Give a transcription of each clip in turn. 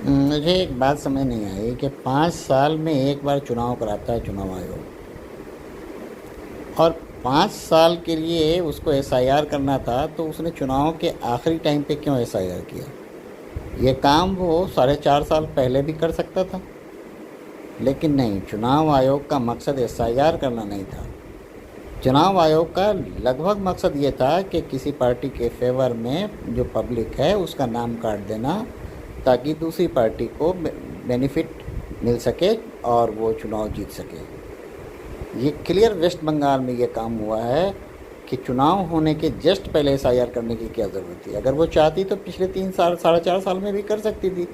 मुझे एक बात समझ नहीं आई कि 5 साल में एक बार चुनाव कराता है चुनाव आयोग, और 5 साल के लिए उसको एसआईआर करना था, तो उसने चुनाव के आखिरी टाइम पे क्यों एसआईआर किया? ये काम वो 4.5 साल पहले भी कर सकता था, लेकिन नहीं, चुनाव आयोग का मकसद एसआईआर करना नहीं था। चुनाव आयोग का लगभग मकसद ये था कि किसी पार्टी के फेवर में जो पब्लिक है उसका नाम काट देना, ताकि दूसरी पार्टी को बेनिफिट मिल सके और वो चुनाव जीत सके। ये क्लियर वेस्ट बंगाल में ये काम हुआ है कि चुनाव होने के जस्ट पहले एसआईआर करने की क्या ज़रूरत थी। अगर वो चाहती तो पिछले 3 साल 4.5 साल में भी कर सकती थी,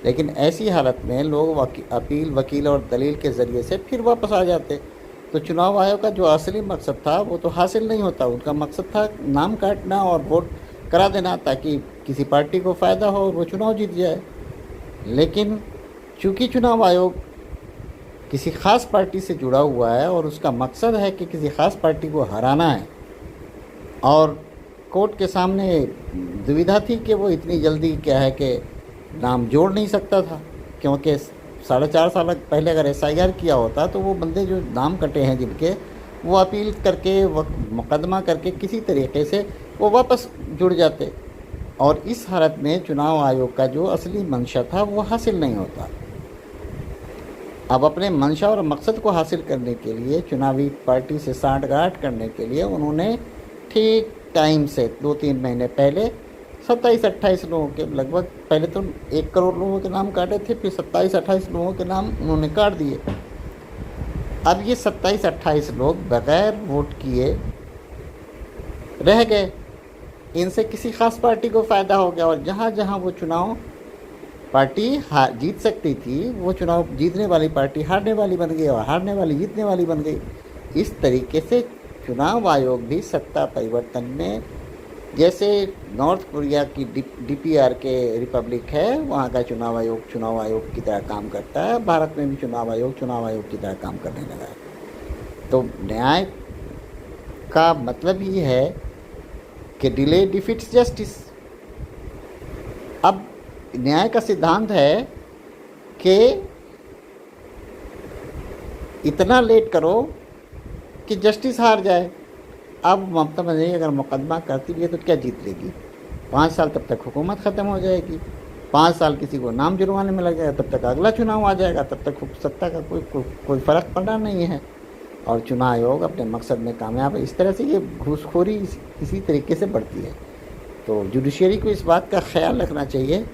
लेकिन ऐसी हालत में लोग अपील, वकील और दलील के ज़रिए से फिर वापस आ जाते। तो चुनाव आयोग का जो असली मकसद था वो तो हासिल नहीं होता। उनका मकसद था नाम काटना और वोट करा देना, ताकि किसी पार्टी को फ़ायदा हो और वो चुनाव जीत जाए। लेकिन चूँकि चुनाव आयोग किसी ख़ास पार्टी से जुड़ा हुआ है और उसका मकसद है कि किसी ख़ास पार्टी को हराना है, और कोर्ट के सामने दुविधा थी कि वो इतनी जल्दी क्या है कि नाम जोड़ नहीं सकता था, क्योंकि 4.5 साल पहले अगर एसआईआर किया होता तो वो बंदे जो नाम कटे हैं जिनके, वो अपील करके मुकदमा करके किसी तरीके से वो वापस जुड़ जाते, और इस हालत में चुनाव आयोग का जो असली मंशा था वो हासिल नहीं होता। अब अपने मंशा और मकसद को हासिल करने के लिए, चुनावी पार्टी से सांठगांठ करने के लिए, उन्होंने ठीक टाइम से 2-3 महीने पहले 27-28 लोगों के लगभग, पहले तो 1 करोड़ लोगों के नाम काटे थे, फिर 27-28 लोगों के नाम उन्होंने काट दिए। अब ये 27-28 लोग बगैर वोट किए रह गए। इनसे किसी ख़ास पार्टी को फ़ायदा हो गया, और जहाँ जहाँ वो चुनाव पार्टी जीत सकती थी, वो चुनाव जीतने वाली पार्टी हारने वाली बन गई, और हारने वाली जीतने वाली बन गई। इस तरीके से चुनाव आयोग भी सत्ता परिवर्तन में, जैसे नॉर्थ कोरिया की डीपीआर के रिपब्लिक है, वहाँ का चुनाव आयोग की तरह काम करता है। भारत में भी चुनाव आयोग की तरह काम करने लगा है। तो न्याय का मतलब ही है कि डिले डिफिट्स जस्टिस। अब न्याय का सिद्धांत है कि इतना लेट करो कि जस्टिस हार जाए। अब ममता बनर्जी अगर मुकदमा करती भी है तो क्या जीत लेगी? 5 साल तब तक हुकूमत ख़त्म हो जाएगी, 5 साल किसी को नाम जुर्माने में लग जाएगा, तब तक अगला चुनाव आ जाएगा, तब तक सत्ता का कोई फ़र्क पड़ना नहीं है, और चुनाव आयोग अपने मकसद में कामयाब है। इस तरह से ये घूसखोरी इसी तरीके से बढ़ती है। तो जुडिशरी को इस बात का ख्याल रखना चाहिए